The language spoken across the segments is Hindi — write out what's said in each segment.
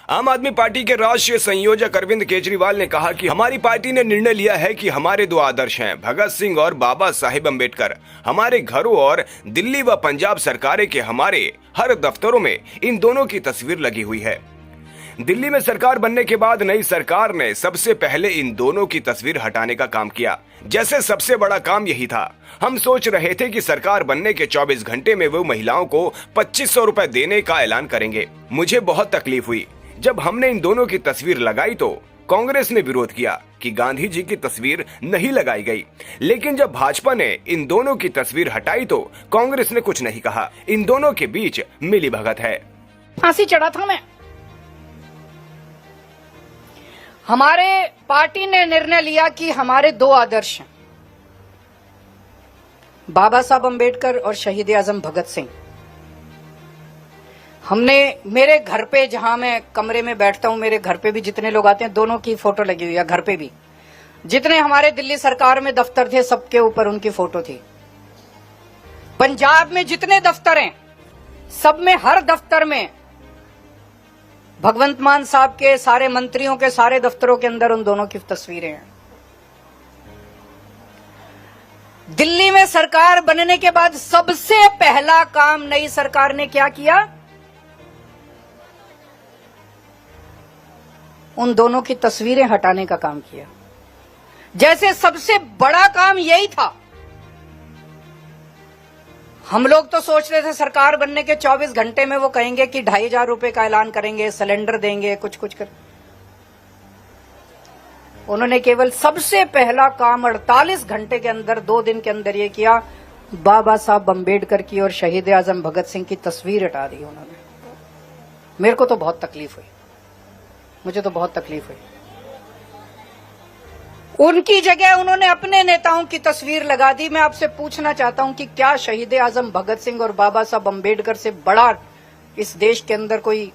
आम आदमी पार्टी के राष्ट्रीय संयोजक अरविंद केजरीवाल ने कहा कि हमारी पार्टी ने निर्णय लिया है कि हमारे दो आदर्श हैं, भगत सिंह और बाबा साहिब अम्बेडकर। हमारे घरों और दिल्ली व पंजाब सरकारें के हमारे हर दफ्तरों में इन दोनों की तस्वीर लगी हुई है। दिल्ली में सरकार बनने के बाद नई सरकार ने सबसे पहले इन दोनों की तस्वीर हटाने का काम किया। जैसे सबसे बड़ा काम यही था। हम सोच रहे थे कि सरकार बनने के 24 घंटे में वो महिलाओं को 2500 रुपए देने का ऐलान करेंगे। मुझे बहुत तकलीफ हुई जब हमने इन दोनों की तस्वीर लगाई तो कांग्रेस ने विरोध किया कि गांधी जी की तस्वीर नहीं लगाई गई। लेकिन जब भाजपा ने इन दोनों की तस्वीर हटाई तो कांग्रेस ने कुछ नहीं कहा। इन दोनों के बीच मिलीभगत है। फांसी चढ़ा था मैं। हमारे पार्टी ने निर्णय लिया कि हमारे दो आदर्श हैं, बाबा साहब अम्बेडकर और शहीद आजम भगत सिंह। हमने मेरे घर पे, जहां मैं कमरे में बैठता हूं, मेरे घर पे भी जितने लोग आते हैं दोनों की फोटो लगी हुई है। घर पे भी जितने हमारे दिल्ली सरकार में दफ्तर थे सबके ऊपर उनकी फोटो थी। पंजाब में जितने दफ्तर हैं सब में, हर दफ्तर में भगवंत मान साहब के, सारे मंत्रियों के सारे दफ्तरों के अंदर उन दोनों की तस्वीरें हैं। दिल्ली में सरकार बनने के बाद सबसे पहला काम नई सरकार ने क्या किया? उन दोनों की तस्वीरें हटाने का काम किया। जैसे सबसे बड़ा काम यही था। हम लोग तो सोच रहे थे सरकार बनने के 24 घंटे में वो कहेंगे कि 2500 रुपए का ऐलान करेंगे, सिलेंडर देंगे, कुछ कुछ कर। उन्होंने केवल सबसे पहला काम 48 घंटे के अंदर, 2 दिन के अंदर ये किया, बाबा साहब अम्बेडकर की और शहीद आजम भगत सिंह की तस्वीर हटा दी उन्होंने। मेरे को तो बहुत तकलीफ हुई, मुझे तो बहुत तकलीफ हुई। उनकी जगह उन्होंने अपने नेताओं की तस्वीर लगा दी। मैं आपसे पूछना चाहता हूं कि क्या शहीद आजम भगत सिंह और बाबा साहब अम्बेडकर से बड़ा इस देश के अंदर कोई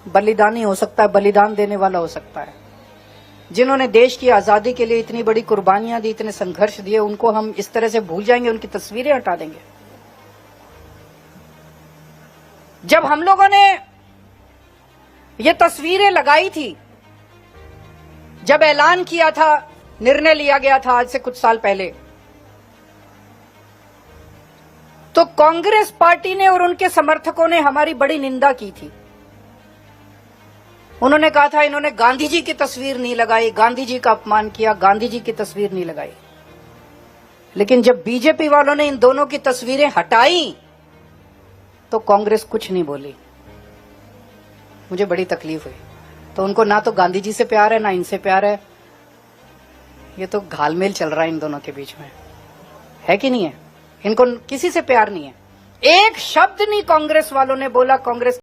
बलिदानी हो सकता है, बलिदान देने वाला हो सकता है? जिन्होंने देश की आजादी के लिए इतनी बड़ी कुर्बानियां दी, इतने संघर्ष दिए, उनको हम इस तरह से भूल जाएंगे, उनकी तस्वीरें हटा देंगे? जब हम लोगों ने ये तस्वीरें लगाई थी, जब ऐलान किया था, निर्णय लिया गया था आज से कुछ साल पहले, तो कांग्रेस पार्टी ने और उनके समर्थकों ने हमारी बड़ी निंदा की थी। उन्होंने कहा था इन्होंने गांधी जी की तस्वीर नहीं लगाई, गांधी जी का अपमान किया, गांधी जी की तस्वीर नहीं लगाई। लेकिन जब बीजेपी वालों ने इन दोनों की तस्वीरें हटाई तो कांग्रेस कुछ नहीं बोली। मुझे बड़ी तकलीफ हुई। तो उनको ना तो गांधी जी से प्यार है ना इनसे प्यार है। ये तो घालमेल चल रहा है इन दोनों के बीच में, है कि नहीं है? इनको किसी से प्यार नहीं है। एक शब्द नहीं कांग्रेस वालों ने बोला। कांग्रेस